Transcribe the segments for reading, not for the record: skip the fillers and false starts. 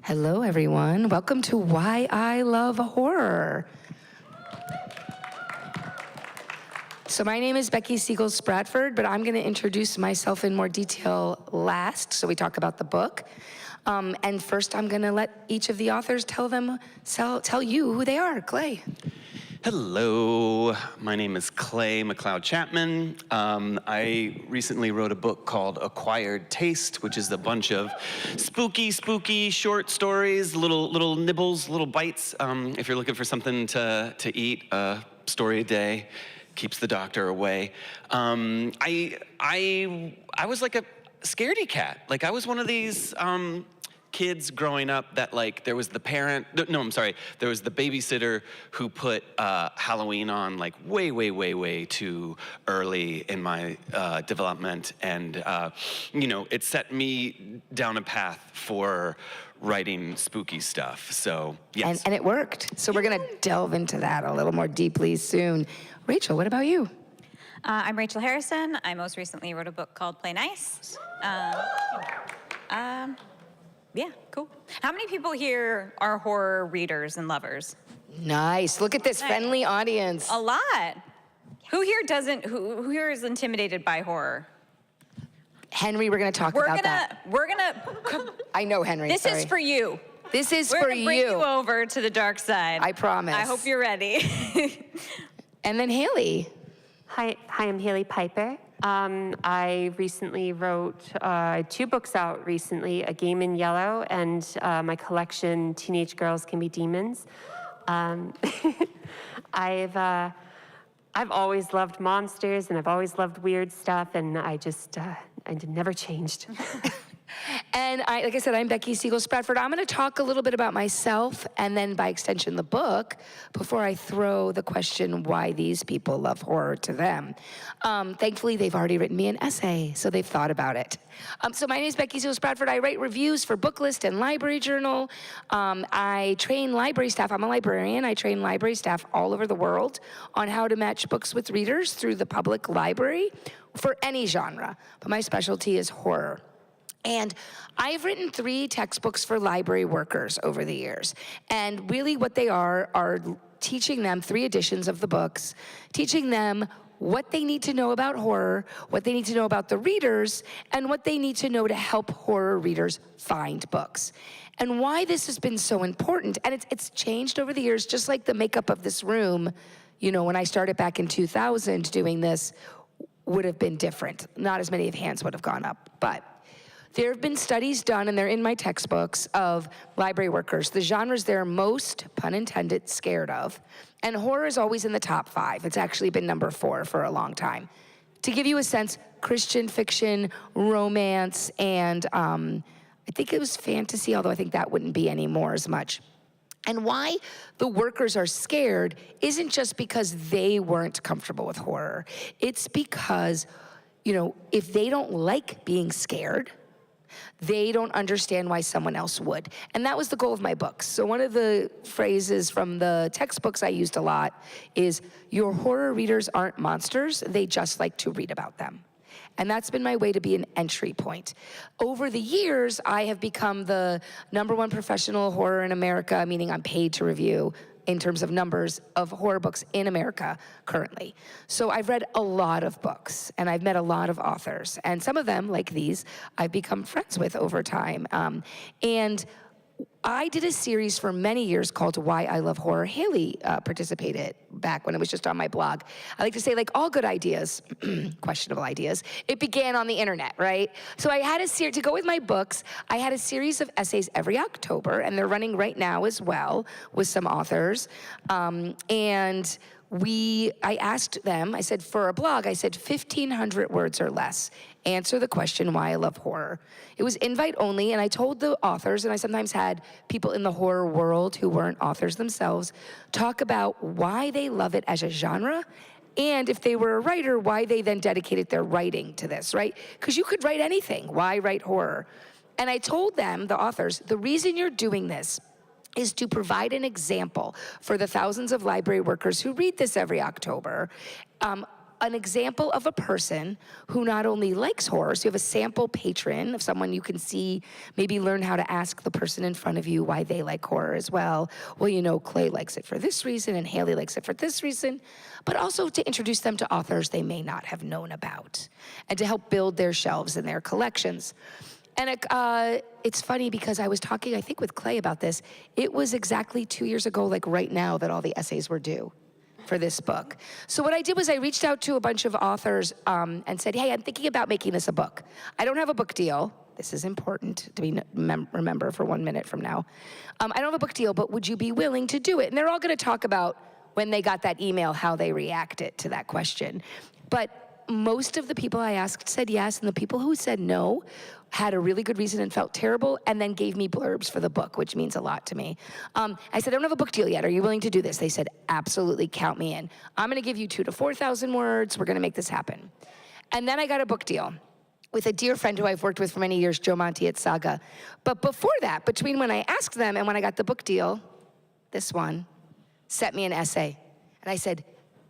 Hello, everyone. Welcome to Why I Love Horror. So my name is Becky Siegel Spratford, but I'm going to introduce myself in more detail last, so we talk about the book. And first, I'm going to let each of the authors tell you who they are. Clay. Hello, my name is Clay McLeod Chapman. I recently wrote a book called Acquired Taste, which is a bunch of spooky short stories, little nibbles, little bites. If you're looking for something to eat, a story a day keeps the doctor away. I was like a scaredy cat. Like I was one of these kids growing up that like there was the there was the babysitter who put Halloween on like way too early in my development, and it set me down a path for writing spooky stuff. So yes, and it worked. So we're gonna delve into that a little more deeply soon. Rachel, what about you? I'm Rachel Harrison. I most recently wrote a book called Play Nice. Yeah, cool. How many people here are horror readers and lovers? Nice. Look at this friendly audience. A lot. Who here doesn't? Who here is intimidated by horror? Henry, we're gonna talk about that. We're gonna. I know, Henry. This sorry. is for you. This is We're for gonna bring you over to the dark side. I promise. I hope you're ready. And then Hailey. Hi, I'm Hailey Piper. I recently wrote 2 books out recently, A Game in Yellow and my collection, Teenage Girls Can Be Demons. I've always loved monsters and I've always loved weird stuff, and I never changed. And like I said, I'm Becky Siegel Spratford. I'm going to talk a little bit about myself and then by extension the book before I throw the question why these people love horror to them. Thankfully, they've already written me an essay, so they've thought about it. So my name is Becky Siegel Spratford. I write reviews for Booklist and Library Journal. I train library staff. I'm a librarian. I train library staff all over the world on how to match books with readers through the public library for any genre, but my specialty is horror. And I've written 3 textbooks for library workers over the years. And really what they are teaching them 3 editions of the books, teaching them what they need to know about horror, what they need to know about the readers, and what they need to know to help horror readers find books. And why this has been so important, and it's changed over the years, just like the makeup of this room, when I started back in 2000 doing this, would have been different. Not as many hands would have gone up, but there have been studies done, and they're in my textbooks, of library workers, the genres they're most, pun intended, scared of. And horror is always in the top 5. It's actually been number 4 for a long time. To give you a sense, Christian fiction, romance, and I think it was fantasy, although I think that wouldn't be anymore as much. And why the workers are scared isn't just because they weren't comfortable with horror. It's because, if they don't like being scared, they don't understand why someone else would. And that was the goal of my books. So one of the phrases from the textbooks I used a lot is, your horror readers aren't monsters, they just like to read about them. And that's been my way to be an entry point. Over the years, I have become the #1 professional horror in America, meaning I'm paid to review in terms of numbers of horror books in America currently. So I've read a lot of books, and I've met a lot of authors, and some of them, like these, I've become friends with over time. And I did a series for many years called Why I Love Horror. Hailey participated back when it was just on my blog. I like to say, like all good ideas, questionable ideas, it began on the internet, right? So I had a series, to go with my books, I had a series of essays every October, and they're running right now as well with some authors. And I asked them, I said, for a blog, I said 1,500 words or less. Answer the question why I love horror. It was invite only, and I told the authors, and I sometimes had people in the horror world who weren't authors themselves talk about why they love it as a genre, and if they were a writer, why they then dedicated their writing to this, right? Because you could write anything. Why write horror? And I told them, the authors, the reason you're doing this is to provide an example for the thousands of library workers who read this every October an example of a person who not only likes horror, so you have a sample patron of someone you can see, maybe learn how to ask the person in front of you why they like horror as well. Well, you know, Clay likes it for this reason and Hailey likes it for this reason, but also to introduce them to authors they may not have known about and to help build their shelves and their collections. And it's funny because I was talking, I think, with Clay about this. It was exactly 2 years ago, like right now, that all the essays were due for this book. So what I did was I reached out to a bunch of authors and said, hey, I'm thinking about making this a book. I don't have a book deal. This is important to be remember for 1 minute from now. I don't have a book deal, but would you be willing to do it? And they're all going to talk about when they got that email, how they reacted to that question. But most of the people I asked said yes, and the people who said no had a really good reason and felt terrible, and then gave me blurbs for the book, which means a lot to me. I said, I don't have a book deal yet. Are you willing to do this? They said, absolutely, count me in. I'm gonna give you 2,000 to 4,000 words. We're gonna make this happen. And then I got a book deal with a dear friend who I've worked with for many years, Joe Monti at Saga. But before that, between when I asked them and when I got the book deal, this one sent me an essay. And I said,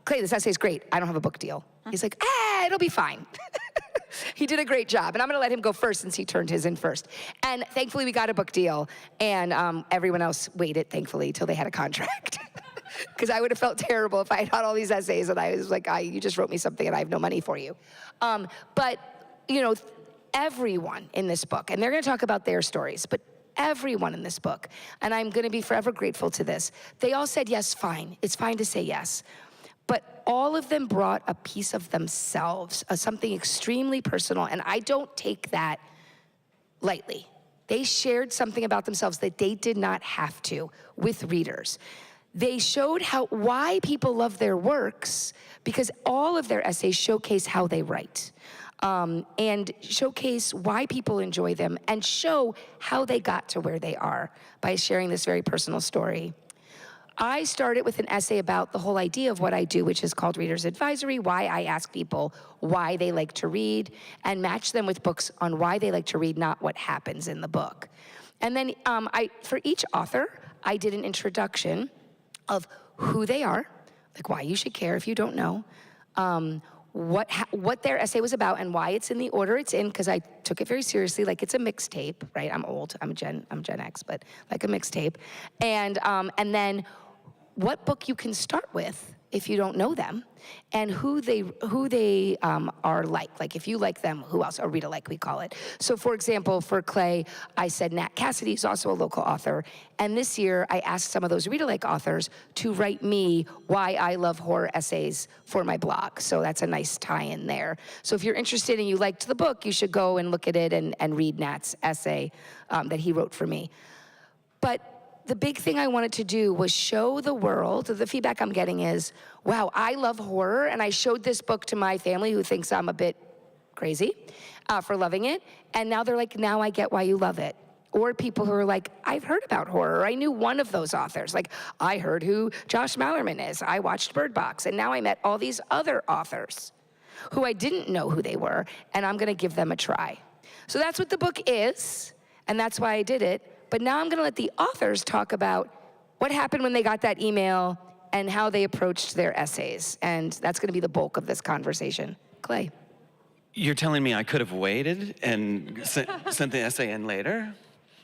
Clay, this essay's great. I don't have a book deal. He's like, it'll be fine. He did a great job, and I'm gonna let him go first since he turned his in first. And thankfully we got a book deal, and everyone else waited, thankfully, till they had a contract. Because I would have felt terrible if I had all these essays and I was like, you just wrote me something and I have no money for you. But, you know, everyone in this book, and they're gonna talk about their stories, but everyone in this book, and I'm gonna be forever grateful to this, they all said yes, fine. It's fine to say yes. But all of them brought a piece of themselves, something extremely personal, and I don't take that lightly. They shared something about themselves that they did not have to with readers. They showed why people love their works, because all of their essays showcase how they write, and showcase why people enjoy them, and show how they got to where they are by sharing this very personal story. I started with an essay about the whole idea of what I do, which is called Reader's Advisory, why I ask people why they like to read, and match them with books on why they like to read, not what happens in the book. And then for each author, I did an introduction of who they are, like why you should care if you don't know, what their essay was about and why it's in the order it's in, because I took it very seriously, like it's a mixtape, right? I'm old, I'm Gen X, but like a mixtape. And then what book you can start with if you don't know them, and who they are like. Like if you like them, who else? A read-alike, we call it. So for example, for Clay, I said Nat Cassidy is also a local author, and this year I asked some of those read-alike authors to write me why I love horror essays for my blog. So that's a nice tie-in there. So if you're interested and you liked the book, you should go and look at it and read Nat's essay that he wrote for me. But the big thing I wanted to do was show the world, the feedback I'm getting is, wow, I love horror, and I showed this book to my family who thinks I'm a bit crazy for loving it, and now they're like, now I get why you love it. Or people who are like, I've heard about horror. I knew one of those authors. Like, I heard who Josh Malerman is. I watched Bird Box, and now I met all these other authors who I didn't know who they were, and I'm gonna give them a try. So that's what the book is, and that's why I did it. But now I'm gonna let the authors talk about what happened when they got that email and how they approached their essays. And that's gonna be the bulk of this conversation. Clay. You're telling me I could have waited and sent the essay in later?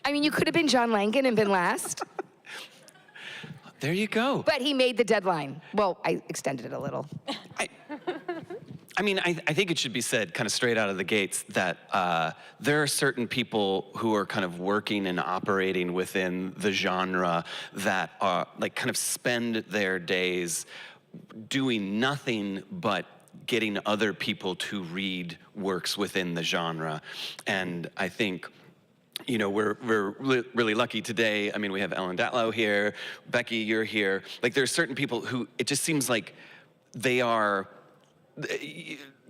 I mean, you could have been John Langan and been last. There you go. But he made the deadline. Well, I extended it a little. I mean, I think it should be said kind of straight out of the gates that there are certain people who are kind of working and operating within the genre that are like kind of spend their days doing nothing but getting other people to read works within the genre. And I think, you know, we're really lucky today. I mean, we have Ellen Datlow here, Becky, you're here. Like, there's certain people who, it just seems like they are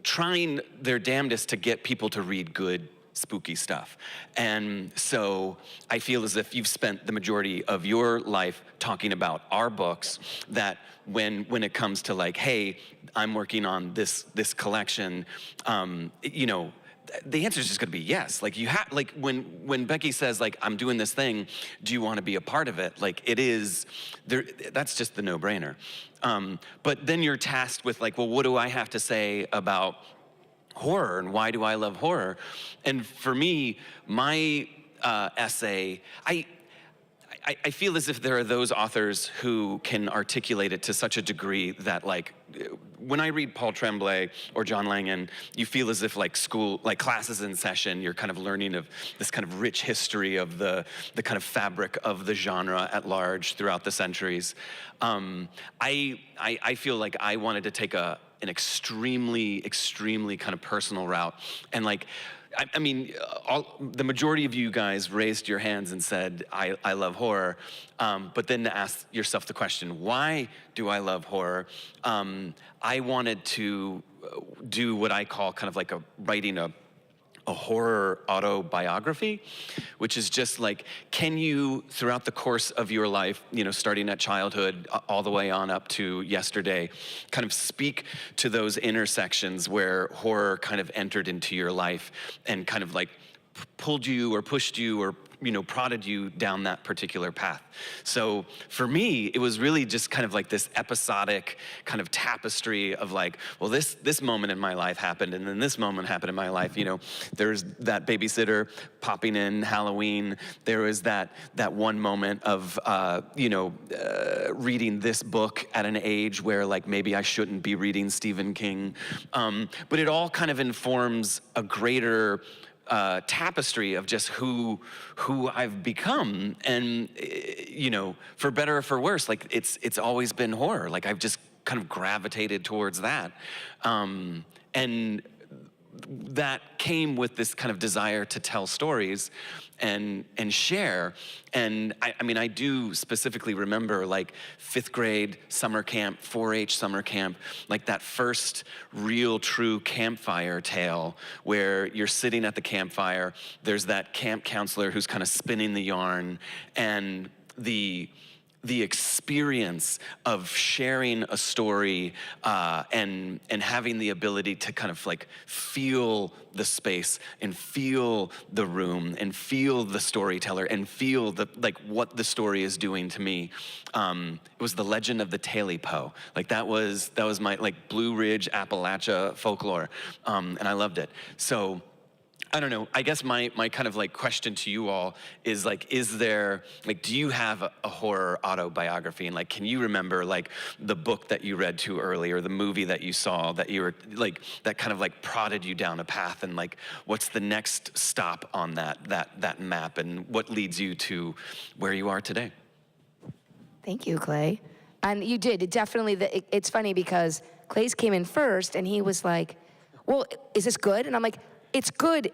trying their damnedest to get people to read good, spooky stuff. And so I feel as if you've spent the majority of your life talking about our books, that when it comes to like, hey, I'm working on this collection, you know, the answer is just going to be yes. Like you have, like when Becky says like I'm doing this thing, do you want to be a part of it? Like it is, there. That's just the no-brainer. But then you're tasked with like, well, what do I have to say about horror and why do I love horror? And for me, my essay, I feel as if there are those authors who can articulate it to such a degree that like, when I read Paul Tremblay or John Langan, you feel as if like school, like classes in session, you're kind of learning of this kind of rich history of the kind of fabric of the genre at large throughout the centuries. I feel like I wanted to take an extremely kind of personal route. And like, I mean, the majority of you guys raised your hands and said, I love horror. But then to ask yourself the question, why do I love horror? I wanted to do what I call kind of like writing a horror autobiography, which is just like, can you, throughout the course of your life, you know, starting at childhood all the way on up to yesterday, kind of speak to those intersections where horror kind of entered into your life and kind of like pulled you or pushed you or, you know, prodded you down that particular path. So for me, it was really just kind of like this episodic kind of tapestry of like, well, this moment in my life happened, and then this moment happened in my life. You know, there's that babysitter popping in Halloween. There was that one moment of, reading this book at an age where like maybe I shouldn't be reading Stephen King. But it all kind of informs a greater tapestry of just who I've become, and you know, for better or for worse, like it's always been horror. Like I've just kind of gravitated towards that, and that came with this kind of desire to tell stories and share. And I mean, I do specifically remember like 5th grade summer camp, 4-H summer camp, like that first real true campfire tale where you're sitting at the campfire, there's that camp counselor who's kind of spinning the yarn, and the experience of sharing a story and having the ability to kind of like feel the space and feel the room and feel the storyteller and feel the like what the story is doing to me. It was the legend of the Hailey Piper. Like that was my like Blue Ridge Appalachia folklore, and I loved it. So I don't know, I guess my kind of like question to you all is like, is there, like, do you have a horror autobiography? And like, can you remember like the book that you read too early or the movie that you saw that you were like, that kind of like prodded you down a path, and like, what's the next stop on that map, and what leads you to where you are today? Thank you, Clay. And you did, it definitely, it's funny because Clay's came in first and he was like, well, is this good? And I'm like, it's good,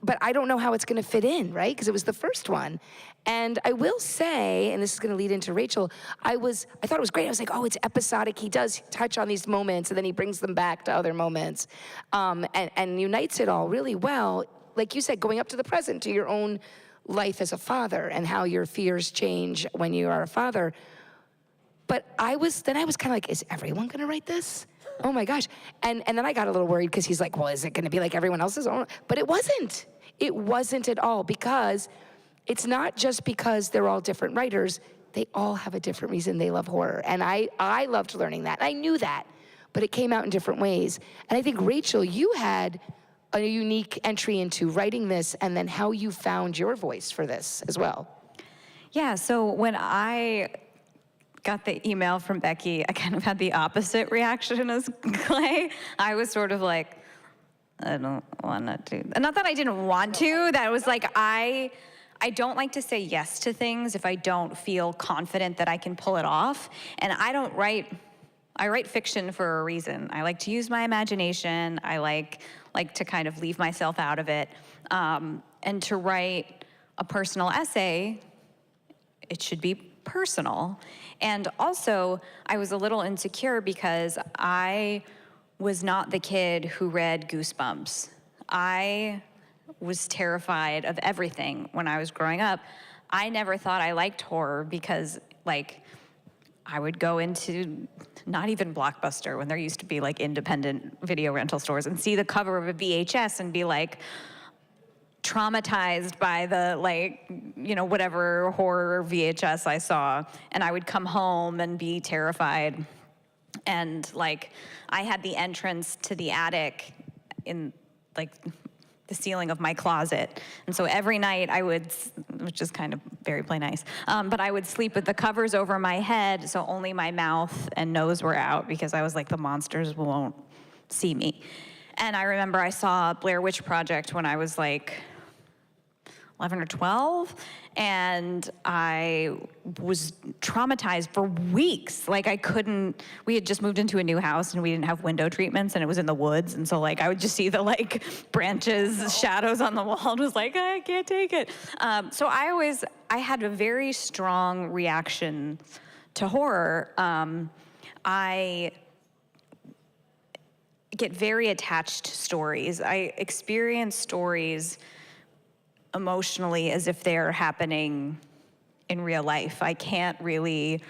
but I don't know how it's gonna fit in, right? Because it was the first one. And I will say, and this is gonna lead into Rachel, I thought it was great. I was like, oh, it's episodic. He does touch on these moments and then he brings them back to other moments, and unites it all really well. Like you said, going up to the present, to your own life as a father and how your fears change when you are a father. But I was kind of like, is everyone gonna write this? Oh my gosh. And then I got a little worried because he's like, well, is it gonna be like everyone else's? But it wasn't. It wasn't at all, because it's not just because they're all different writers, they all have a different reason they love horror. And I loved learning that. I knew that, but it came out in different ways. And I think, Rachel, you had a unique entry into writing this and then how you found your voice for this as well. Yeah, so when I got the email from Becky, I kind of had the opposite reaction as Clay. I was sort of like, I don't want to do that. Not that I didn't want to, that was like, I don't like to say yes to things if I don't feel confident that I can pull it off. And I write fiction for a reason. I like to use my imagination. I like to kind of leave myself out of it. And to write a personal essay, it should be personal. And also, I was a little insecure because I was not the kid who read Goosebumps. I was terrified of everything when I was growing up. I never thought I liked horror because, like, I would go into not even Blockbuster, when there used to be like independent video rental stores, and see the cover of a VHS and be like traumatized by the like, you know, whatever horror VHS I saw. And I would come home and be terrified. And like, I had the entrance to the attic in like the ceiling of my closet. And so every night I would, which is kind of very play nice, but I would sleep with the covers over my head, so only my mouth and nose were out, because I was like, the monsters won't see me. And I remember I saw Blair Witch Project when I was like 11 or 12, and I was traumatized for weeks. Like we had just moved into a new house and we didn't have window treatments, and it was in the woods, and so like I would just see the like branches, shadows on the wall, and was like, I can't take it. So I had a very strong reaction to horror. I get very attached to stories. I experience stories emotionally as if they're happening in real life. I can't really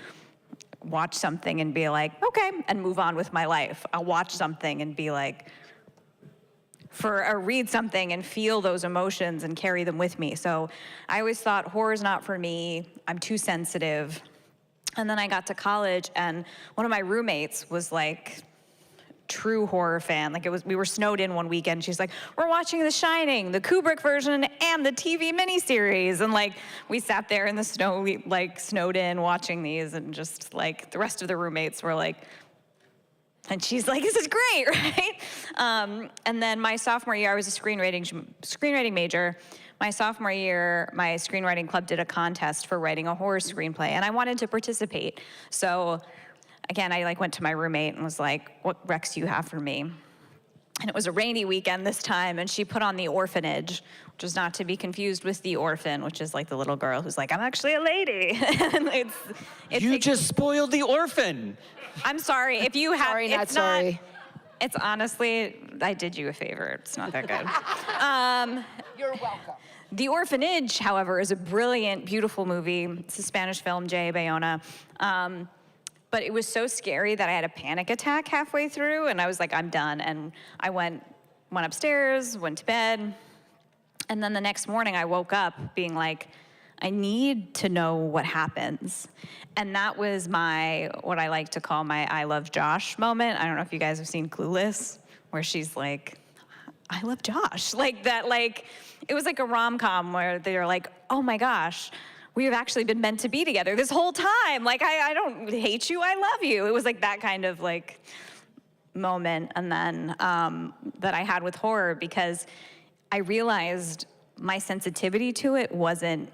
watch something and be like, okay, and move on with my life. I'll watch something and be like, or read something and feel those emotions and carry them with me. So I always thought horror's not for me. I'm too sensitive. And then I got to college, and one of my roommates was like, true horror fan. Like we were snowed in one weekend. She's like, we're watching The Shining, the Kubrick version, and the TV miniseries. And like, we sat there in the snow, we like snowed in watching these, and just like the rest of the roommates were like, and she's like, this is great, right? And then my sophomore year, I was a screenwriting major. My sophomore year, my screenwriting club did a contest for writing a horror screenplay, and I wanted to participate. So again, I like went to my roommate and was like, what recs do you have for me? And it was a rainy weekend this time, and she put on The Orphanage, which is not to be confused with The Orphan, which is like the little girl who's like, I'm actually a lady. And You just spoiled The Orphan. I'm sorry, if you have, Sorry, not sorry. It's honestly, I did you a favor. It's not that good. You're welcome. The Orphanage, however, is a brilliant, beautiful movie. It's a Spanish film, J. Bayona. But it was so scary that I had a panic attack halfway through, and I was like, I'm done. And I went upstairs, went to bed, and then the next morning I woke up being like, I need to know what happens. And that was what I like to call my I love Josh moment. I don't know if you guys have seen Clueless, where she's like, I love Josh. Like that, like, it was like a rom-com where they're like, oh my gosh, we have actually been meant to be together this whole time. Like, I don't hate you, I love you. It was like that kind of like moment. And then that I had with horror, because I realized my sensitivity to it wasn't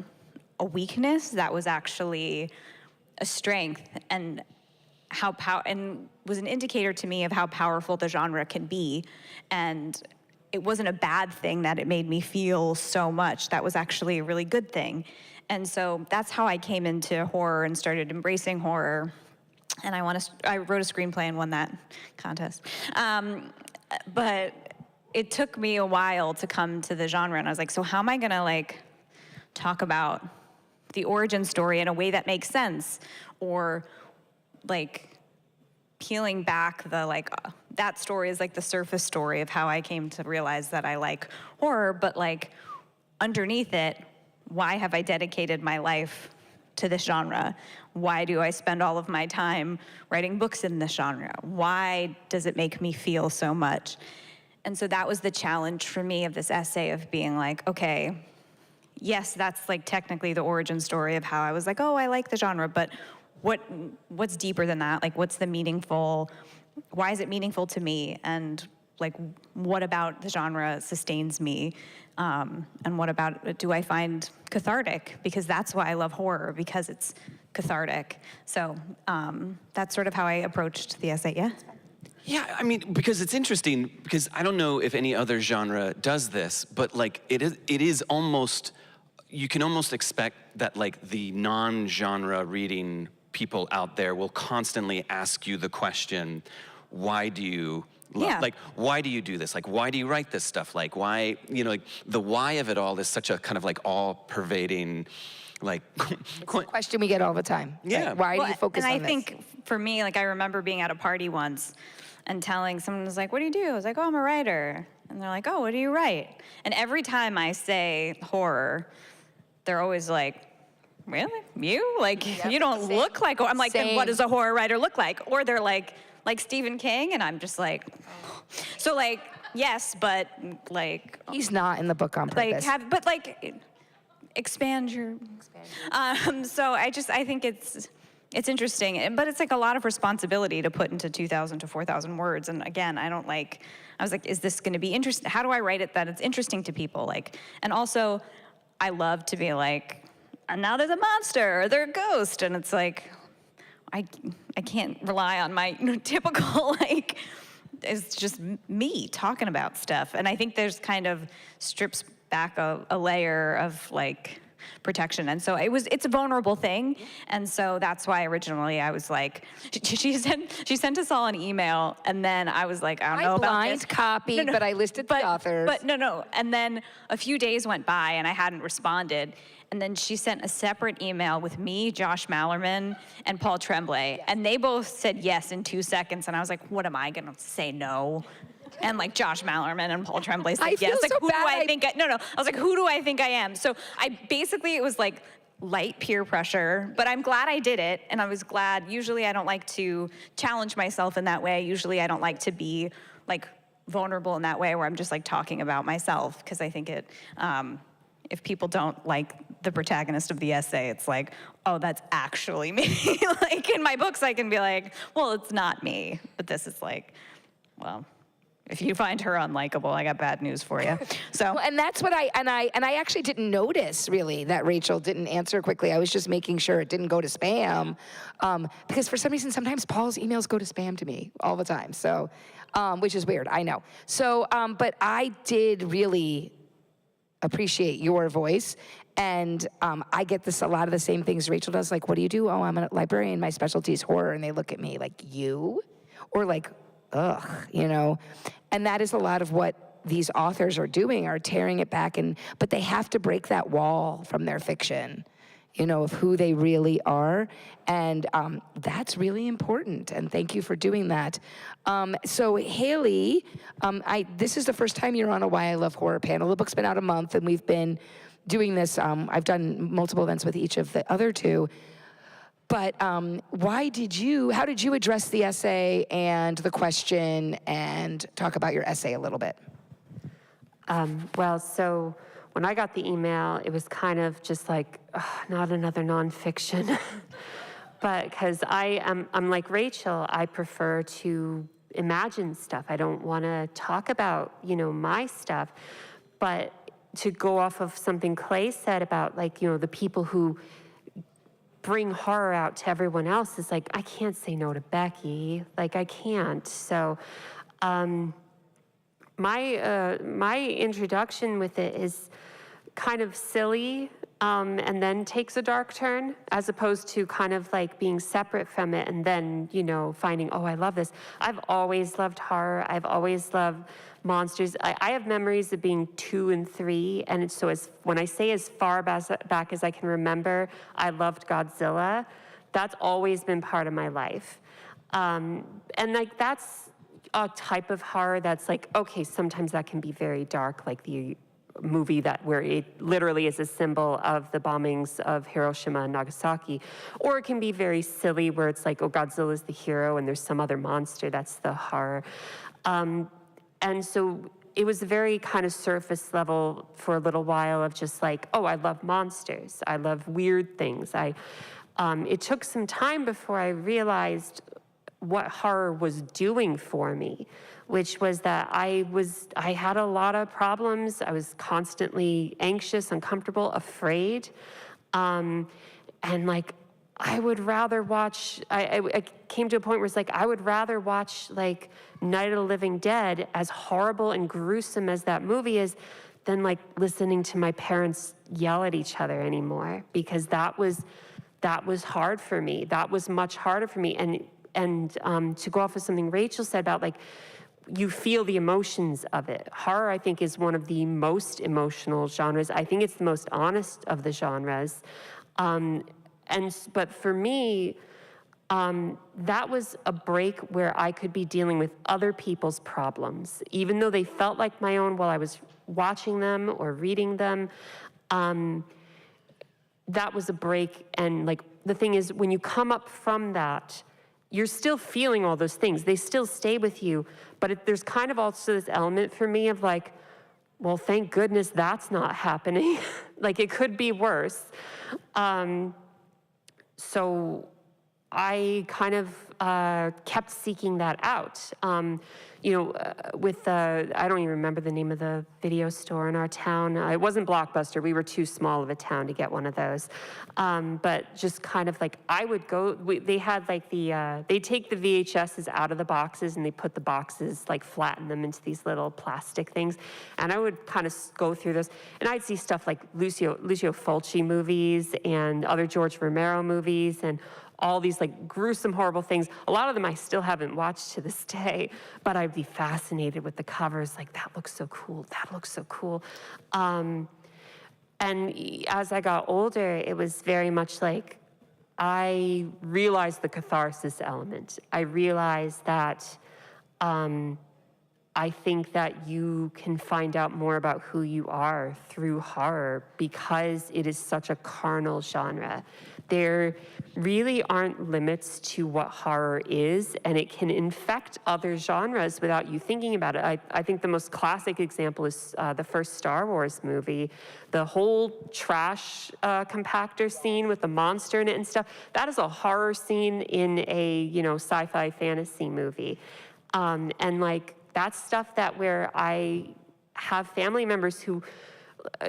a weakness, that was actually a strength, and and was an indicator to me of how powerful the genre can be. And it wasn't a bad thing that it made me feel so much. That was actually a really good thing. And so that's how I came into horror and started embracing horror. And I wrote a screenplay and won that contest. But it took me a while to come to the genre, and I was like, so how am I gonna like talk about the origin story in a way that makes sense? Or like peeling back the like, that story is like the surface story of how I came to realize that I like horror, but like underneath it, why have I dedicated my life to this genre? Why do I spend all of my time writing books in this genre? Why does it make me feel so much? And so that was the challenge for me of this essay, of being like, okay, yes, that's like technically the origin story of how I was like, oh, I like the genre, but what's deeper than that? Like, what's the meaningful, why is it meaningful to me? And like, what about the genre sustains me? And what about it do I find cathartic? Because that's why I love horror, because it's cathartic. So that's sort of how I approached the essay, yeah? Yeah, I mean, because it's interesting, because I don't know if any other genre does this, but like it is almost, you can almost expect that like the non-genre reading people out there will constantly ask you the question, why do you like, why do you do this? Like, why do you write this stuff? Like, why, you know, like the why of it all is such a kind of like all-pervading like, It's a question we get all the time. Yeah. Like, why do you focus on and this? I think for me, like I remember being at a party once and telling someone was like, "What do you do?" I was like, "Oh, I'm a writer." And they're like, "Oh, what do you write?" And every time I say horror, they're always like, "Really? You? Like you don't look like." I'm like, "Then what does a horror writer look like?" Or they're like Stephen King, and I'm just like, so like yes, but like He's not in the book on purpose. expand your. So I think it's interesting, but it's like a lot of responsibility to put into 2,000 to 4,000 words. And again, I was like, is this going to be interesting? How do I write it that it's interesting to people? Like, and also, I love to be like, and now there's a monster or there's a ghost, and it's like, I can't rely on my typical like. It's just me talking about stuff, and I think there's kind of strips back a layer of like protection, and so it's a vulnerable thing, and so that's why originally I was like, she sent us all an email, and then I was like, I don't know about this. blind copied, but I listed the authors. But no, and then a few days went by and I hadn't responded, and then she sent a separate email with me, Josh Mallerman, and Paul Tremblay, and they both said yes in 2 seconds, and I was like, what am I gonna say no? And like Josh Mallerman and Paul Tremblay said yes. Like, who do I think I was like, who do I think I am? So it was like light peer pressure, but I'm glad I did it, and I was glad. Usually I don't like to challenge myself in that way. Usually I don't like to be like vulnerable in that way where I'm just like talking about myself, because I think it, if people don't like the protagonist of the essay, it's like, oh, that's actually me. Like in my books, I can be like, well, it's not me, but this is like, well, if you find her unlikable, I got bad news for you. So, Well, and that's what I actually didn't notice really that Rachel didn't answer quickly. I was just making sure it didn't go to spam, because for some reason sometimes Paul's emails go to spam to me all the time. So, which is weird, I know. So, but I did really appreciate your voice, and I get a lot of the same things Rachel does. Like, what do you do? Oh, I'm a librarian. My specialty is horror, and they look at me like, you, or like, ugh, you know. And that is a lot of what these authors are doing, are tearing it back, but they have to break that wall from their fiction, you know, of who they really are. And that's really important, and thank you for doing that. So Hailey, this is the first time you're on a Why I Love Horror panel. The book's been out a month, and we've been doing this. I've done multiple events with each of the other two. But how did you address the essay and the question, and talk about your essay a little bit? Well, so when I got the email, it was kind of just like, not another nonfiction. But because I'm like Rachel, I prefer to imagine stuff. I don't want to talk about, my stuff. But to go off of something Clay said about, like, the people who bring horror out to everyone else, is like, I can't say no to Becky. Like, I can't. So my introduction with it is kind of silly, and then takes a dark turn, as opposed to kind of like being separate from it and then, finding, oh, I love this. I've always loved horror. I've always loved monsters. I have memories of being 2 and 3, and when I say as far back as I can remember, I loved Godzilla. That's always been part of my life. And like, that's a type of horror that's like, okay, sometimes that can be very dark, like the movie where it literally is a symbol of the bombings of Hiroshima and Nagasaki. Or it can be very silly, where it's like, oh, Godzilla's the hero and there's some other monster, that's the horror. And so it was very kind of surface level for a little while, of just like, oh, I love monsters. I love weird things. It took some time before I realized what horror was doing for me, which was that I had a lot of problems. I was constantly anxious, uncomfortable, afraid. And like, I would rather watch, I came to a point where it's like, I would rather watch like Night of the Living Dead, as horrible and gruesome as that movie is, than like listening to my parents yell at each other anymore, because that was hard for me. That was much harder for me. And to go off of something Rachel said about, like, you feel the emotions of it. Horror, I think, is one of the most emotional genres. I think it's the most honest of the genres. But for me, that was a break where I could be dealing with other people's problems, even though they felt like my own while I was watching them or reading them. That was a break. And like, the thing is, when you come up from that, you're still feeling all those things. They still stay with you. But there's kind of also this element for me of like, well, thank goodness that's not happening. Like, it could be worse. So I kind of kept seeking that out. With I don't even remember the name of the video store in our town. It wasn't Blockbuster. We were too small of a town to get one of those. But just kind of like, I would go, they had like they take the VHSs out of the boxes and they put the boxes, like flatten them into these little plastic things. And I would kind of go through those, and I'd see stuff like Lucio Fulci movies and other George Romero movies and all these like gruesome, horrible things. A lot of them I still haven't watched to this day, but I'd be fascinated with the covers. Like, that looks so cool. That looks so cool. And as I got older, it was very much like, I realized the catharsis element. I realized that I think that you can find out more about who you are through horror because it is such a carnal genre. There really aren't limits to what horror is, and it can infect other genres without you thinking about it. I think the most classic example is the first Star Wars movie. The whole trash compactor scene with the monster in it and stuff, that is a horror scene in a sci-fi fantasy movie. And like, that's stuff that where I have family members who,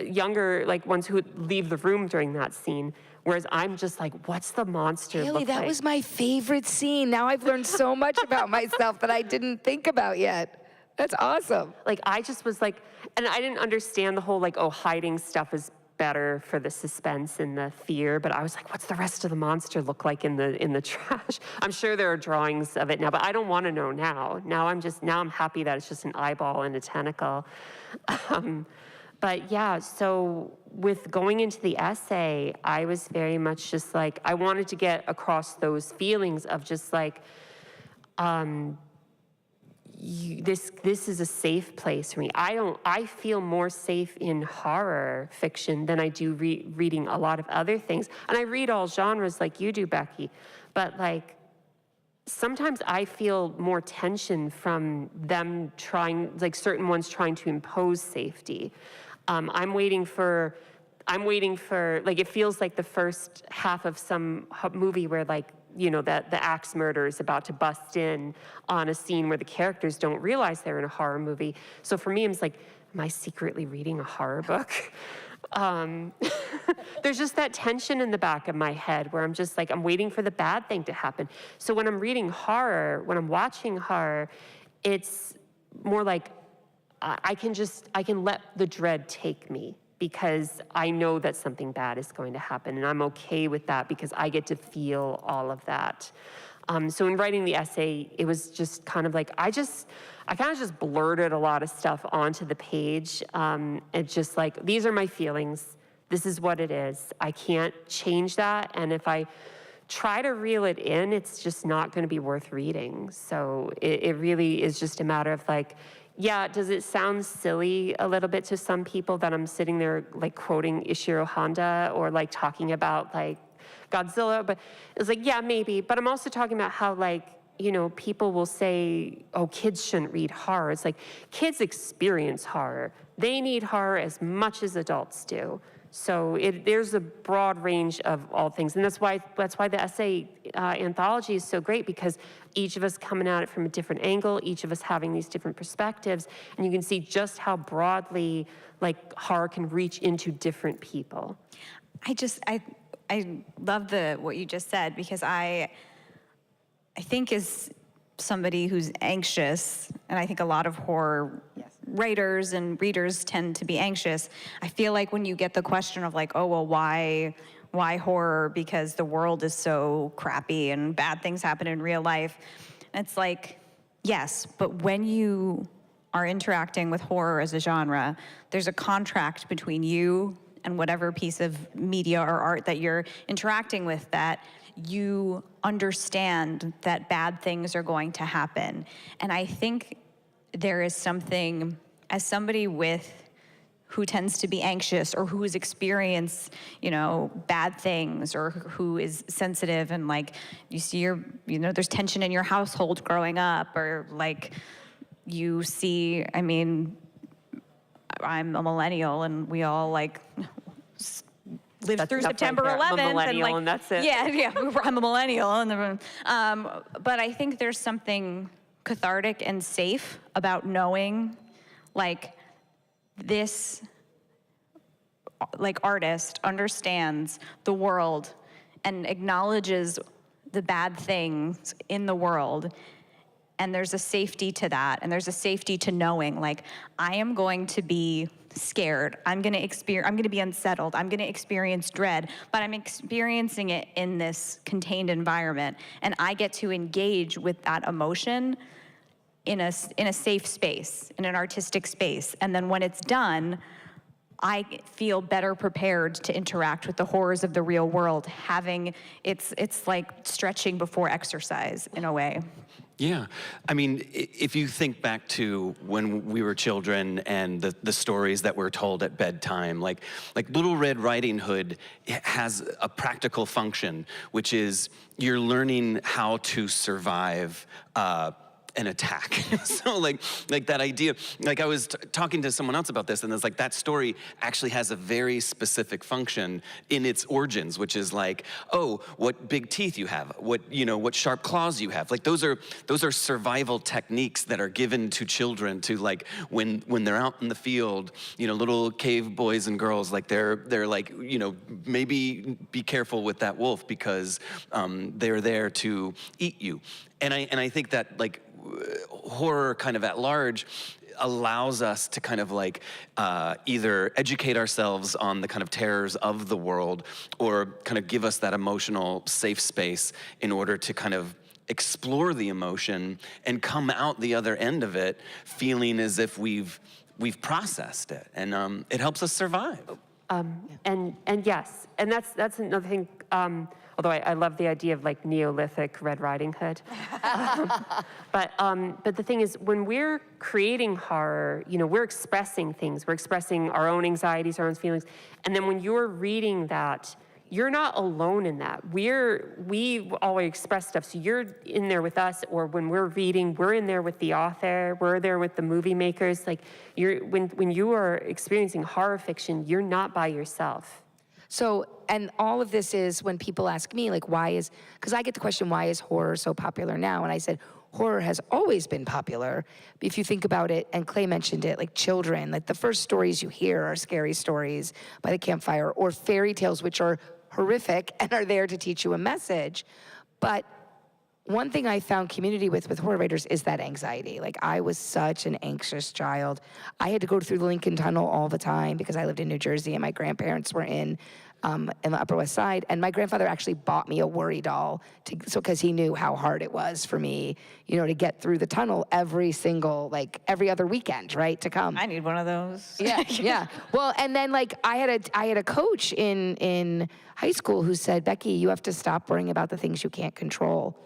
younger, like ones who would leave the room during that scene, whereas I'm just like, what's the monster Hailey, look that like? was my favorite scene. Now I've learned so much about myself that I didn't think about yet. That's awesome. Like, I just was like, and I didn't understand the whole like, oh, hiding stuff is better for the suspense and the fear, but I was like, what's the rest of the monster look like in the trash? I'm sure there are drawings of it now, but I don't want to know now. Now I'm happy that it's just an eyeball and a tentacle. But yeah, so with going into the essay, I was very much just like, I wanted to get across those feelings of just like, this is a safe place for me. I feel more safe in horror fiction than I do reading a lot of other things. And I read all genres like you do, Becky, but like, sometimes I feel more tension from them trying, like certain ones trying to impose safety. I'm waiting for, like, it feels like the first half of some movie where like, that the axe murderer is about to bust in on a scene where the characters don't realize they're in a horror movie. So for me, I'm just like, am I secretly reading a horror book? There's just that tension in the back of my head where I'm just like, I'm waiting for the bad thing to happen. So when I'm reading horror, when I'm watching horror, it's more like, I can let the dread take me because I know that something bad is going to happen, and I'm okay with that because I get to feel all of that. So in writing the essay, it was just kind of like, I kind of just blurted a lot of stuff onto the page. It's just like, these are my feelings. This is what it is. I can't change that, and if I try to reel it in, it's just not going to be worth reading. So it really is just a matter of like, yeah, does it sound silly a little bit to some people that I'm sitting there like quoting Ishiro Honda or like talking about like Godzilla? But it's like, yeah, maybe. But I'm also talking about how like, people will say, oh, kids shouldn't read horror. It's like, kids experience horror. They need horror as much as adults do. So there's a broad range of all things. And that's why the essay anthology is so great, because each of us coming at it from a different angle, each of us having these different perspectives, and you can see just how broadly like horror can reach into different people. I love what you just said, because I think as somebody who's anxious, and I think a lot of horror writers and readers tend to be anxious, I feel like when you get the question of like, oh, well, why horror? Because the world is so crappy and bad things happen in real life. And it's like, yes, but when you are interacting with horror as a genre, there's a contract between you and whatever piece of media or art that you're interacting with, that you understand that bad things are going to happen. And I think there is something, as somebody who tends to be anxious or who has experienced, bad things, or who is sensitive, and like you see there's tension in your household growing up, or like you see, I'm a millennial, and we all like lived through September 11th. I'm a millennial, and that's it. Yeah, I'm a millennial, but I think there's something cathartic and safe about knowing, like, this, like, artist understands the world and acknowledges the bad things in the world. And there's a safety to that, and there's a safety to knowing, like, I am going to be scared, I'm gonna be unsettled, I'm gonna experience dread, but I'm experiencing it in this contained environment, and I get to engage with that emotion in a safe space, in an artistic space. And then when it's done, I feel better prepared to interact with the horrors of the real world. It's like stretching before exercise in a way. Yeah, if you think back to when we were children and the stories that were told at bedtime, like Little Red Riding Hood has a practical function, which is you're learning how to survive an attack. So like that idea, like I was talking to someone else about this, and it's like that story actually has a very specific function in its origins, which is like, oh, what big teeth you have, what sharp claws you have. Like those are survival techniques that are given to children to, like, when they're out in the field, little cave boys and girls, like they're like, maybe be careful with that wolf because they're there to eat you. And I think that, like, horror kind of at large allows us to kind of like either educate ourselves on the kind of terrors of the world, or kind of give us that emotional safe space in order to kind of explore the emotion and come out the other end of it feeling as if we've processed it, and it helps us survive. And yes, and that's another thing. Although I love the idea of like Neolithic Red Riding Hood. But the thing is, when we're creating horror, we're expressing things. We're expressing our own anxieties, our own feelings. And then when you're reading that, you're not alone in that. We always express stuff. So you're in there with us, or when we're reading, we're in there with the author, we're there with the movie makers. Like when you are experiencing horror fiction, you're not by yourself. So, and all of this is when people ask me, like, because I get the question, why is horror so popular now? And I said, horror has always been popular. If you think about it, and Clay mentioned it, like children, like the first stories you hear are scary stories by the campfire, or fairy tales, which are horrific and are there to teach you a message. But one thing I found community with horror writers is that anxiety. Like, I was such an anxious child. I had to go through the Lincoln Tunnel all the time because I lived in New Jersey and my grandparents were in the Upper West Side. And my grandfather actually bought me a worry doll because he knew how hard it was for me, to get through the tunnel every other weekend, right, to come. I need one of those. Yeah, yeah. Well, and then like I had a coach in high school who said, Becky, you have to stop worrying about the things you can't control.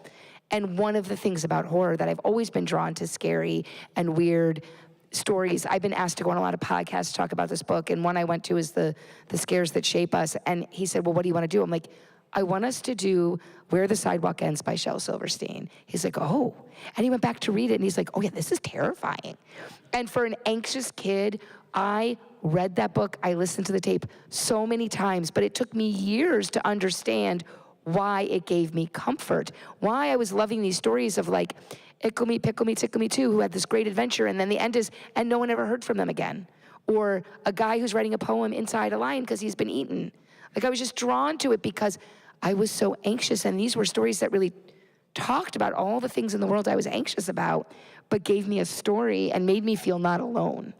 And one of the things about horror that I've always been drawn to, scary and weird stories. I've been asked to go on a lot of podcasts to talk about this book, and one I went to is the Scares That Shape Us. And he said, well, what do you want to do? I'm like, I want us to do Where the Sidewalk Ends by Shel Silverstein. He's like, oh. And he went back to read it, and he's like, oh yeah, this is terrifying. And for an anxious kid, I read that book, I listened to the tape so many times, but it took me years to understand why it gave me comfort, why I was loving these stories of like, Ickle Me, Pickle Me, Tickle Me Too, who had this great adventure, and then the end is, and no one ever heard from them again. Or a guy who's writing a poem inside a lion because he's been eaten. Like, I was just drawn to it because I was so anxious, and these were stories that really talked about all the things in the world I was anxious about, but gave me a story and made me feel not alone.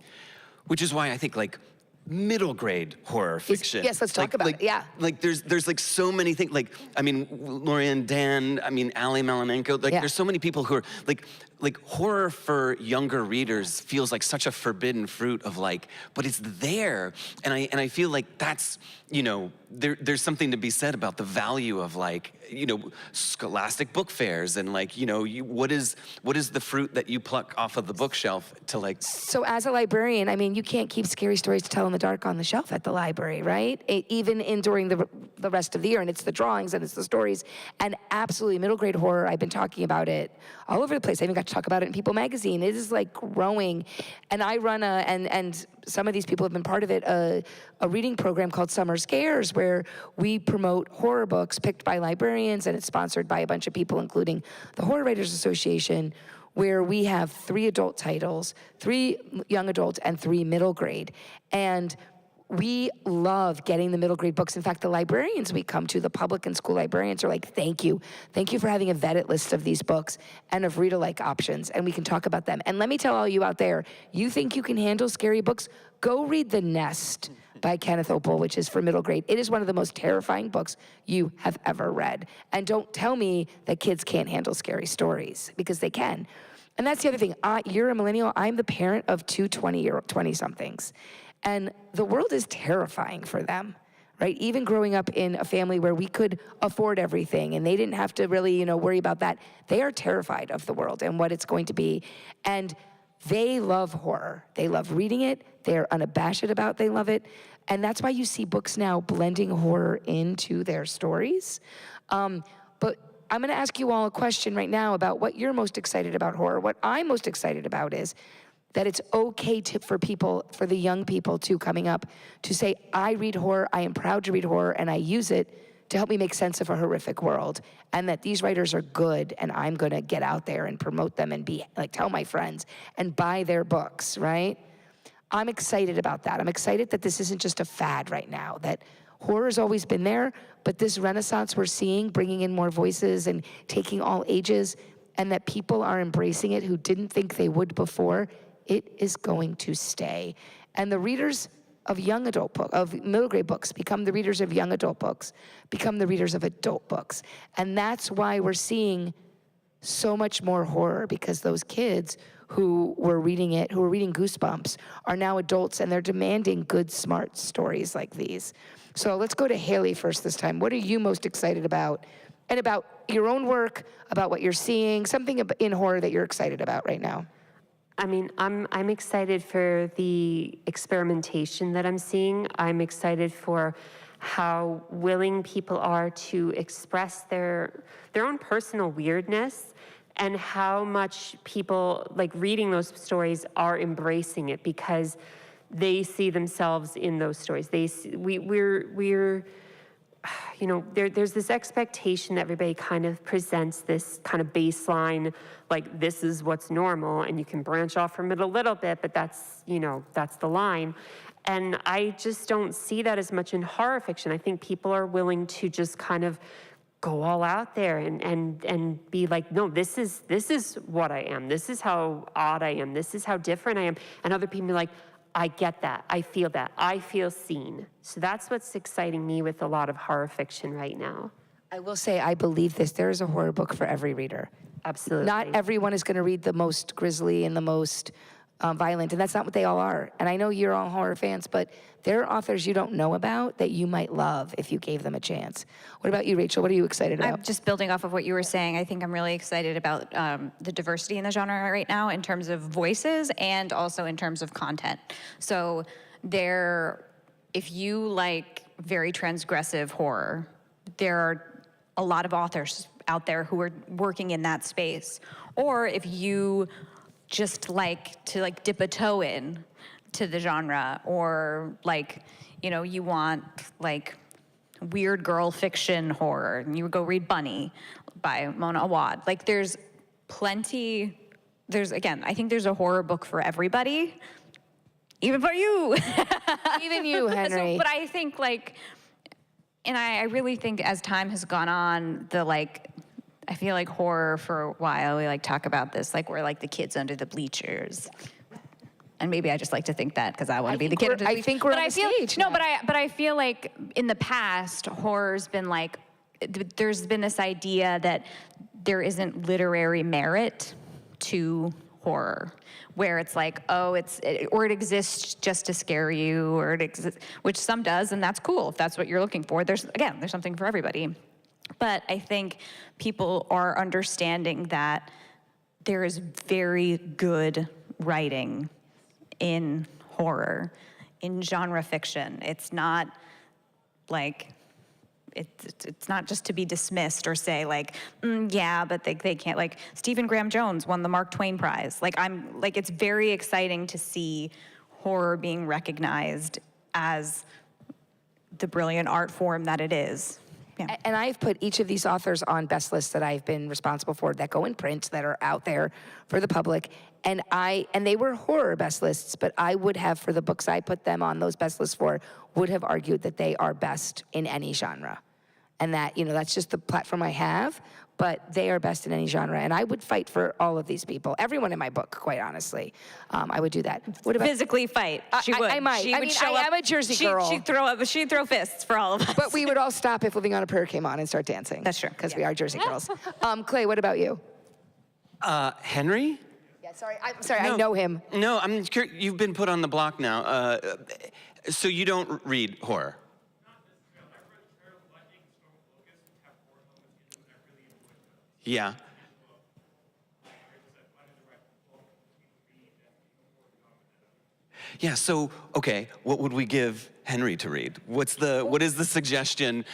Which is why I think, like, middle grade horror fiction. Yes, let's talk about it, yeah. Like there's like so many things, like, Lorian Dan, Ali Malinenko, like there's so many people who are like, like horror for younger readers feels like such a forbidden fruit of like, but it's there. And I feel like that's, you know, there's something to be said about the value of like, you know, scholastic book fairs and like, you know, what is the fruit that you pluck off of the bookshelf to like. So as a librarian, I mean, you can't keep scary stories to tell in the dark on the shelf at the library, right? Even during the rest of the year, and it's the drawings and it's the stories, and absolutely middle grade horror. I've been talking about it all over the place. I even got to talk about it in People magazine. It is like growing, and I run and some of these people have been part of it, a reading program called Summer Scares, where we promote horror books picked by librarians, and it's sponsored by a bunch of people, including the Horror Writers Association, where we have 3 adult titles, 3 young adult, and 3 middle grade. And we love getting the middle grade books. In fact, the librarians we come to, the public and school librarians, are like, thank you for having a vetted list of these books and of read-alike options, and we can talk about them. And let me tell all you out there, you think you can handle scary books? Go read The Nest by Kenneth Opel, which is for middle grade. It is one of the most terrifying books you have ever read. And don't tell me that kids can't handle scary stories, because they can. And that's the other thing. You're a millennial. I'm the parent of 2 20-somethings. And the world is terrifying for them, right? Even growing up in a family where we could afford everything and they didn't have to really, you know, worry about that. They are terrified of the world and what it's going to be. And they love horror. They love reading it. They're unabashed about they love it. And that's why you see books now blending horror into their stories. But I'm gonna ask you all a question right now about what you're most excited about horror. What I'm most excited about is that it's okay for the young people too, coming up, to say, I read horror, I am proud to read horror, and I use it to help me make sense of a horrific world, and that these writers are good, and I'm gonna get out there and promote them and be like, tell my friends and buy their books, right? I'm excited about that. I'm excited that this isn't just a fad right now, that horror's always been there, but this renaissance we're seeing, bringing in more voices and taking all ages, and that people are embracing it who didn't think they would before, it is going to stay. And the readers of middle grade books become the readers of young adult books, become the readers of adult books. And that's why we're seeing so much more horror, because those kids who were reading Goosebumps, are now adults, and they're demanding good, smart stories like these. So let's go to Hailey first this time. What are you most excited about? And about your own work, about what you're seeing, something in horror that you're excited about right now. I mean, I'm excited for the experimentation that I'm seeing. I'm excited for how willing people are to express their own personal weirdness, and how much people, like, reading those stories are embracing it because they see themselves in those stories. We're you know, there's this expectation that everybody kind of presents this kind of baseline, like, this is what's normal, and you can branch off from it a little bit, but that's, you know, that's the line. And I just don't see that as much in horror fiction. I think people are willing to just kind of go all out there and be like, no, this is what I am. This is how odd I am. This is how different I am. And other people be like, I get that. I feel that. I feel seen. So that's what's exciting me with a lot of horror fiction right now. I will say, I believe this. There is a horror book for every reader. Absolutely. Not everyone is going to read the most grisly and the most violent, and that's not what they all are. And I know you're all horror fans, but there are authors you don't know about that you might love if you gave them a chance. What about you, Rachel? What are you excited about? I'm just building off of what you were saying. I think I'm really excited about the diversity in the genre right now in terms of voices and also in terms of content. So if you like very transgressive horror, there are a lot of authors out there who are working in that space. Or if you just like to like dip a toe in to the genre, or like, you know, you want like weird girl fiction horror, and you would go read Bunny by Mona Awad. Like, there's plenty, I think there's a horror book for everybody, even for you. Even you, Henry. But I think like, and I really think as time has gone on, I feel like horror for a while, we like talk about this, like we're like the kids under the bleachers. And maybe I just like to think that because I want to be the kid under the bleachers. I think we're on the stage now. No, but I feel like in the past, horror's been like, there's been this idea that there isn't literary merit to horror, where it's like, oh, or it exists just to scare you, or it exists, which some does, and that's cool if that's what you're looking for. There's something for everybody. But I think people are understanding that there is very good writing in horror, in genre fiction. It's not like, it's not just to be dismissed or say like, yeah, but they can't. Like Stephen Graham Jones won the Mark Twain Prize. It's very exciting to see horror being recognized as the brilliant art form that it is. Yeah. And I've put each of these authors on best lists that I've been responsible for that go in print, that are out there for the public. And they were horror best lists, but I would have, for the books I put them on those best lists for, would have argued that they are best in any genre. And that, that's just the platform I have, but they are best in any genre. And I would fight for all of these people, everyone in my book, quite honestly. I would do that. What about physically fight? She would. I might. I am a Jersey girl. She'd throw fists for all of us. But we would all stop if Living on a Prayer came on and start dancing. That's true. Because we are Jersey girls. Clay, what about you? Henry? Yeah, sorry, I know him. No, I'm curious. You've been put on the block now. So you don't read horror? Yeah. Yeah, so, okay, what would we give Henry to read? What is the suggestion?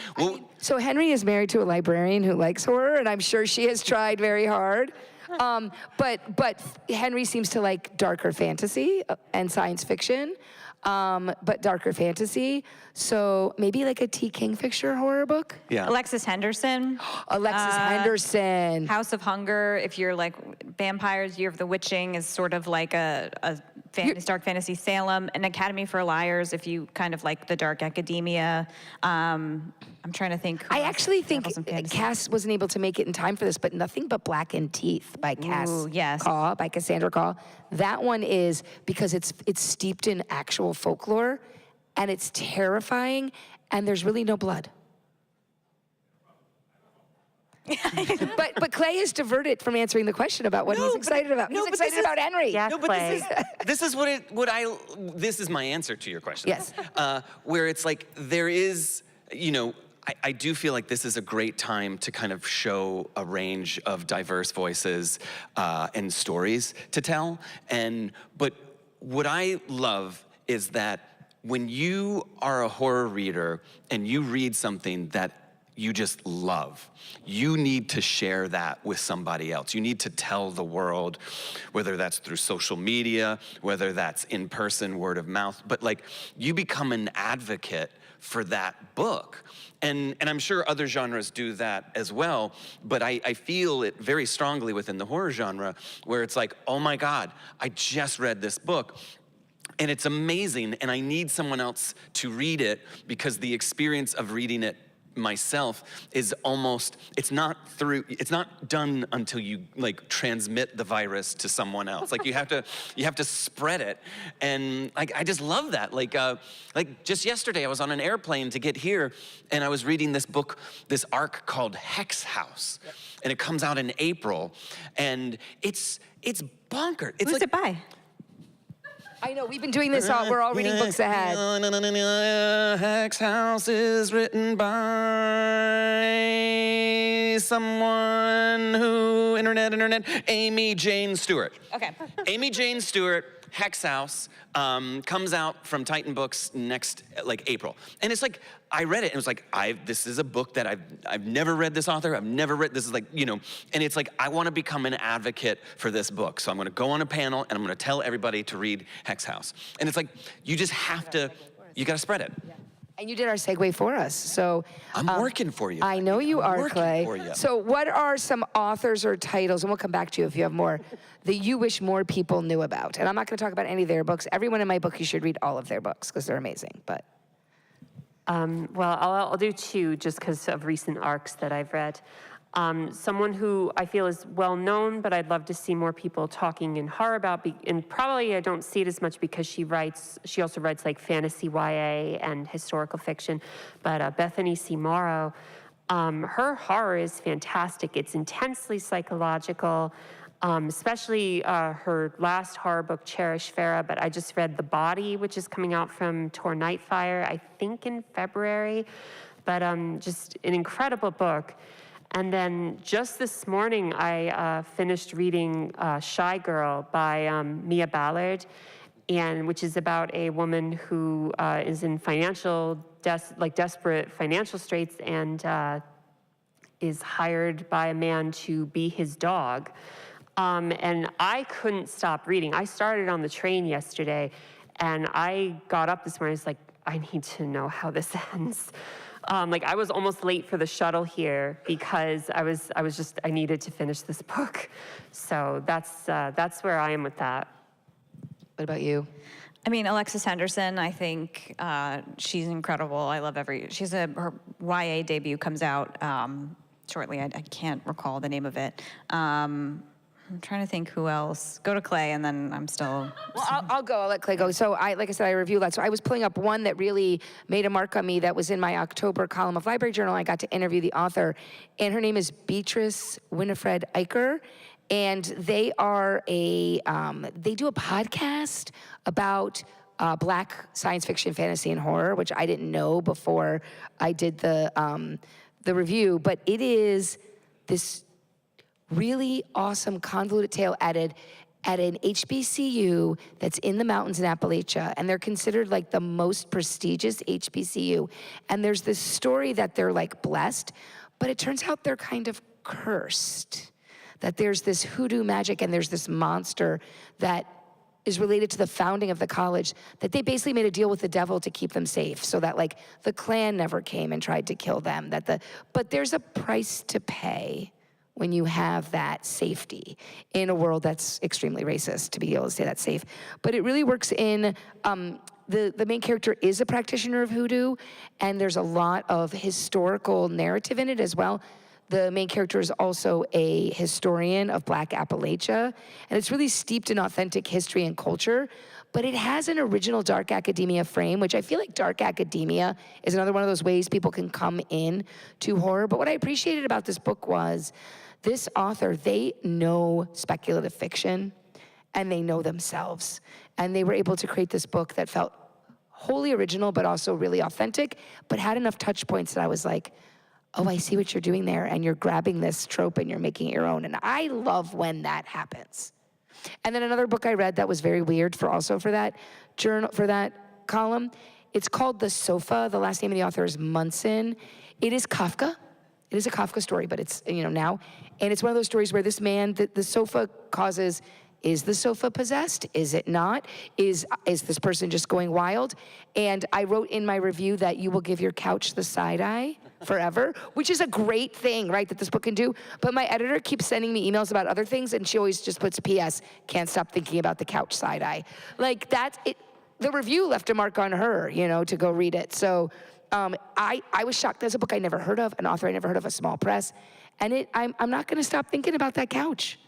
So Henry is married to a librarian who likes horror, and I'm sure she has tried very hard. But Henry seems to like darker fantasy and science fiction, but darker fantasy. So maybe like a T. Kingfisher horror book? Yeah. Alexis Henderson. Henderson. House of Hunger, if you're like vampires, Year of the Witching is sort of like a dark fantasy. Salem, An Academy for Liars, if you kind of like the dark academia. I'm trying to think. I actually think Cass wasn't able to make it in time for this, but Nothing But Blackened Teeth by Cassandra Caw. That one is, because it's steeped in actual folklore, and it's terrifying, and there's really no blood. but Clay is diverted from answering the question about what he's excited about. He's excited about Henry. Yeah, no, but Clay. this is this is my answer to your question. Yes. Where it's like, there is, I do feel like this is a great time to kind of show a range of diverse voices and stories to tell. But what I love is that when you are a horror reader and you read something that you just love, you need to share that with somebody else. You need to tell the world, whether that's through social media, whether that's in person, word of mouth, but like, you become an advocate for that book. And I'm sure other genres do that as well, but I feel it very strongly within the horror genre, where it's like, oh my God, I just read this book, and it's amazing, and I need someone else to read it, because the experience of reading it myself is almost, it's not done until you like transmit the virus to someone else. Like you have to spread it. And like, I just love that. Like just yesterday I was on an airplane to get here, and I was reading this book, this arc called Hex House. Yep. And it comes out in April, and it's bonkers. It's Who's it by? I know, we've been doing this all, we're all reading books ahead. Hex House is written by someone who, internet, Amy Jane Stewart. Okay. Amy Jane Stewart, Hex House, comes out from Titan Books next, like April. And it's like, I read it and it was like, this is a book that I've never read this author, this is like, and it's like, I want to become an advocate for this book. So I'm going to go on a panel and I'm going to tell everybody to read Hex House. And it's like, you just have to, you got to spread it. Yeah. And you did our segue for us, so. I'm working for you. I know you are, Clay. For you. So what are some authors or titles, and we'll come back to you if you have more, that you wish more people knew about? And I'm not going to talk about any of their books. Everyone in my book, you should read all of their books, because they're amazing, but. Well, I'll do two just because of recent arcs that I've read. Someone who I feel is well known, but I'd love to see more people talking in horror about, and probably I don't see it as much because she also writes like fantasy YA and historical fiction, but Bethany C. Morrow, her horror is fantastic. It's intensely psychological. especially her last horror book, Cherish Farah, but I just read The Body, which is coming out from Tor Nightfire, I think in February, but just an incredible book. And then just this morning, I finished reading Shy Girl by Mia Ballard, which is about a woman who is in desperate financial straits and is hired by a man to be his dog. And I couldn't stop reading. I started on the train yesterday, and I got up this morning. I was like, I need to know how this ends. I was almost late for the shuttle here because I needed to finish this book. So that's where I am with that. What about you? I mean, Alexis Henderson, I think she's incredible. I love her YA debut comes out shortly. I can't recall the name of it. I'm trying to think who else. Go to Clay, and then I'm still. Well, I'll go. I'll let Clay go. So like I said, I review that. So I was pulling up one that really made a mark on me that was in my October column of Library Journal. I got to interview the author, and her name is Beatrice Winifred Eicher, and they are they do a podcast about Black science fiction, fantasy, and horror, which I didn't know before I did the review. But it is this really awesome convoluted tale at an HBCU that's in the mountains in Appalachia, and they're considered like the most prestigious HBCU. And there's this story that they're like blessed, but it turns out they're kind of cursed. That there's this hoodoo magic and there's this monster that is related to the founding of the college, that they basically made a deal with the devil to keep them safe, so that like the Klan never came and tried to kill them. But there's a price to pay when you have that safety in a world that's extremely racist, to be able to say that's safe. But it really works in, the main character is a practitioner of hoodoo, and there's a lot of historical narrative in it as well. The main character is also a historian of Black Appalachia, and it's really steeped in authentic history and culture, but it has an original dark academia frame, which I feel like dark academia is another one of those ways people can come in to horror. But what I appreciated about this book was this author, they know speculative fiction, and they know themselves. And they were able to create this book that felt wholly original, but also really authentic, but had enough touch points that I was like, oh, I see what you're doing there, and you're grabbing this trope and you're making it your own. And I love when that happens. And then another book I read that was very weird for that journal, for that column, it's called The Sofa. The last name of the author is Munson. It is Kafka. It is a Kafka story, but it's, now. And it's one of those stories where this man, the sofa causes, is the sofa possessed? Is it not? Is this person just going wild? And I wrote in my review that you will give your couch the side eye forever, which is a great thing, right, that this book can do. But my editor keeps sending me emails about other things, and she always just puts P.S., can't stop thinking about the couch side eye. Like that's it. The review left a mark on her, to go read it. So I was shocked. There's a book I never heard of, an author I never heard of, a small press. And I'm not gonna stop thinking about that couch.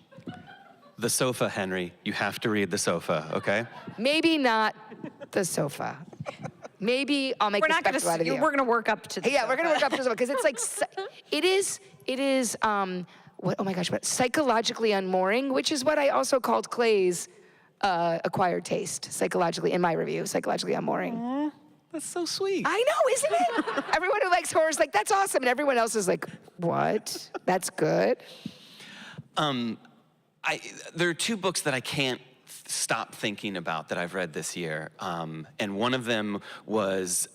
The Sofa, Henry. You have to read The Sofa, okay? Maybe not The Sofa. Maybe I'll make a spectacle out of you. We're gonna work up to the Yeah, we're gonna work up to The Sofa, because it's like, it is, what psychologically unmooring, which is what I also called Clay's acquired taste, psychologically, in my review, psychologically unmooring. That's so sweet. I know, isn't it? Everyone who likes horror is like, that's awesome, and everyone else is like, what? That's good? There are two books that I can't stop thinking about that I've read this year. And one of them was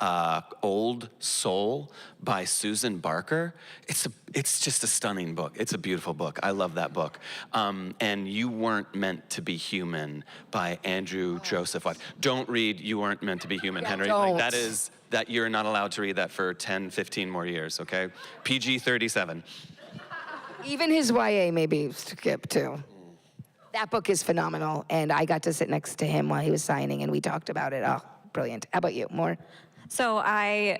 Old Soul by Susan Barker. It's just a stunning book. It's a beautiful book. I love that book. And You Weren't Meant to Be Human by Andrew Joseph White. Don't read You Weren't Meant to Be Human, Henry. Don't. Like, that you're not allowed to read that for 10, 15 more years, okay? PG-37. Even his YA maybe skip too. That book is phenomenal, and I got to sit next to him while he was signing, and we talked about it. Oh, brilliant. How about you? More? So I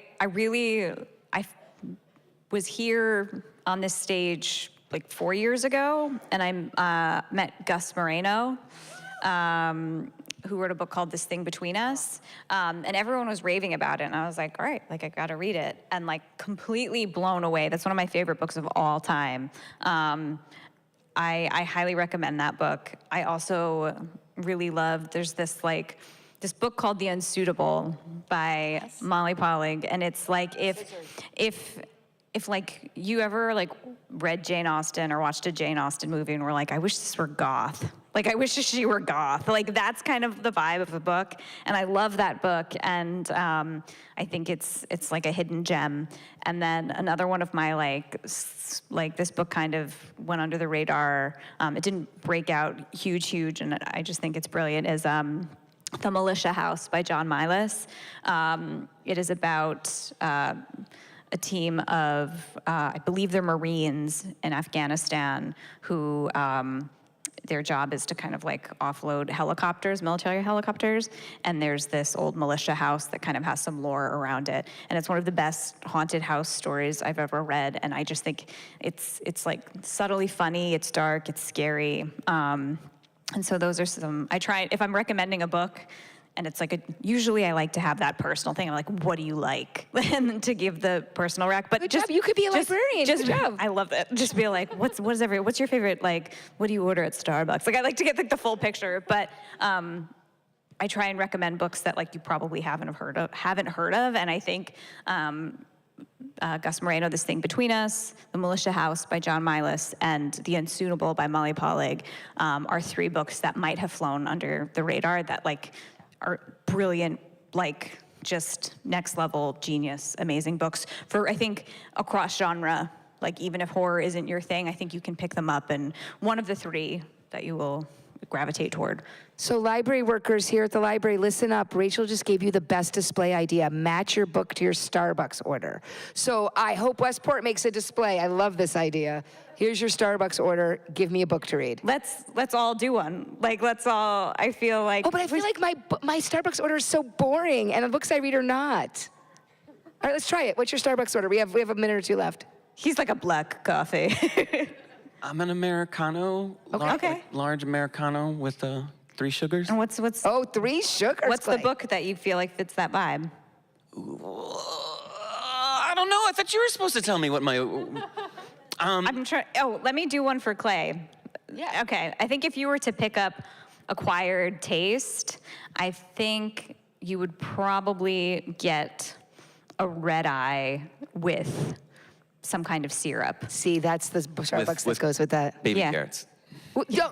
was here on this stage like 4 years ago, and I met Gus Moreno, who wrote a book called This Thing Between Us, and everyone was raving about it, and I was like, all right, like I gotta read it, and like completely blown away. That's one of my favorite books of all time. I highly recommend that book. I also really love, there's this book called The Unsuitable by Molly Pollig, and it's like if like you ever like read Jane Austen or watched a Jane Austen movie and were like, I wish this were goth. Like, I wish she were goth. Like, that's kind of the vibe of the book, and I love that book, and I think it's like a hidden gem. And then another one of my like this book kind of went under the radar. It didn't break out huge, and I just think it's brilliant, is The Militia House by John Milas. It is about a team of, I believe they're Marines in Afghanistan who their job is to kind of like offload helicopters, military helicopters, and there's this old militia house that kind of has some lore around it, and it's one of the best haunted house stories I've ever read, and I just think it's like subtly funny, it's dark, it's scary, and so those are some, I try, if I'm recommending a book, and it's like usually I like to have that personal thing. I'm like, what do you like? And to give the personal rec. But Good just job. You could be a librarian. Just, Good job. I love that. Just be like, what's your favorite, like, what do you order at Starbucks? Like, I like to get like the full picture. But I try and recommend books that like you probably haven't heard of. And I think Gus Moreno, This Thing Between Us, The Militia House by John Milas, and The Unsuitable by Molly Pollig are three books that might have flown under the radar that like are brilliant, like just next level genius, amazing books for, I think, across genre. Like even if horror isn't your thing, I think you can pick them up, and one of the three that you will gravitate toward. So library workers here at the library, listen up. Rachel just gave you the best display idea. Match your book to your Starbucks order. So I hope Westport makes a display. I love this idea. Here's your Starbucks order. Give me a book to read. Let's all do one. Like, let's all, I feel like. Oh, but I feel like my Starbucks order is so boring, and the books I read are not. All right, let's try it. What's your Starbucks order? We have a minute or two left. He's like a black coffee. I'm an Americano, Okay. large Americano with 3 sugars. And what's Oh, 3 sugars. what's the Clay. book that you feel like fits that vibe? I don't know. I thought you were supposed to tell me what my. I'm trying. Oh, let me do one for Clay. Yeah. Okay. I think if you were to pick up Acquired Taste, I think you would probably get a red eye with some kind of syrup. See, that's the Starbucks that goes with that. Baby Yeah. carrots.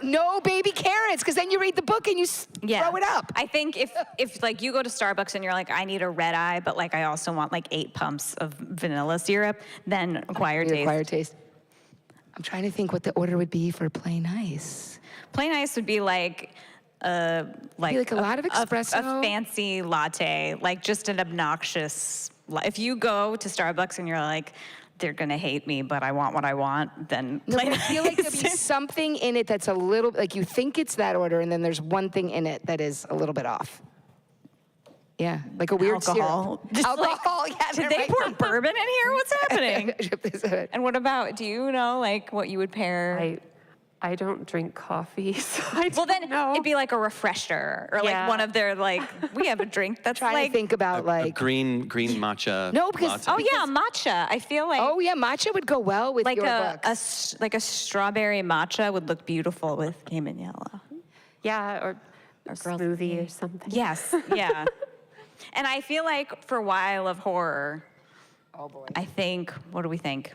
No baby carrots, because then you read the book and you throw it up. I think if like you go to Starbucks and you're like, I need a red eye, but like I also want like 8 pumps of vanilla syrup, then Acquired Taste. Acquired Taste. I'm trying to think what the order would be for Plain Ice. Plain Ice would be like a lot of espresso? a fancy latte, like just an obnoxious. If you go to Starbucks and you're like, they're gonna hate me, but I want what I want, then No, but Plain I feel like there'll be Ice. something in it that's a little, like you think it's that order, and then there's one thing in it that is a little bit off. Yeah, like a weird Alcohol. syrup. Just Alcohol, yeah. Did they're they right. pour bourbon in here? What's happening? And what about, do you know like what you would pair? I don't drink coffee, so I Well, don't then know. it'd be like a refresher or like Yeah. one of their like, we have a drink that's Trying like, to think about A like, green matcha. No, because- latte. oh yeah, matcha. I feel like oh yeah, matcha would go well with like your a books. like a strawberry matcha would look beautiful with Cayman Yellow. Yeah, or girls' smoothie or something. Yes, yeah. And I feel like for a while of horror, Oh boy. I think, what do we think?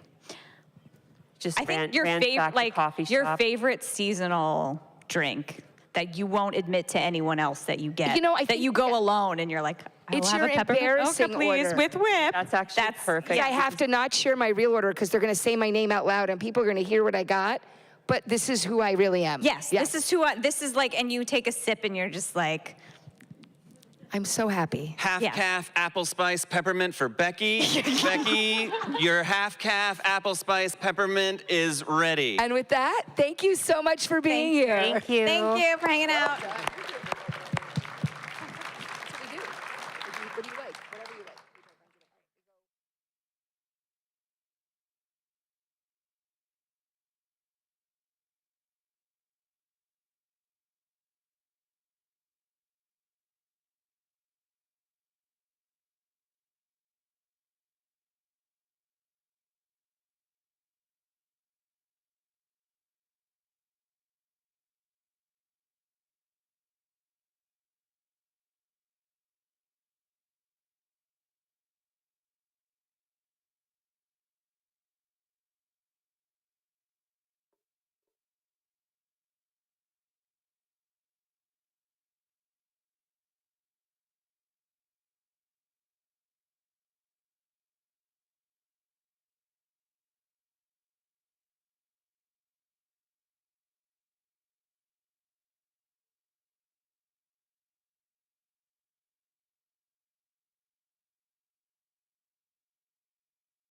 Just I think ran your back favorite, to like coffee your shop. favorite seasonal drink that you won't admit to anyone else that you get. You know, I that think- you go alone and you're like, I'll It's have your a peppermint embarrassing mocha, please, order. with whip. That's actually perfect. I have to not share my real order because they're going to say my name out loud and people are going to hear what I got. But this is who I really am. Yes, this is who this is like, and you take a sip and you're just like, I'm so happy. Half Yeah. calf apple spice peppermint for Becky. Becky, your half calf apple spice peppermint is ready. And with that, thank you so much for being here. Thank you. thank you for hanging out.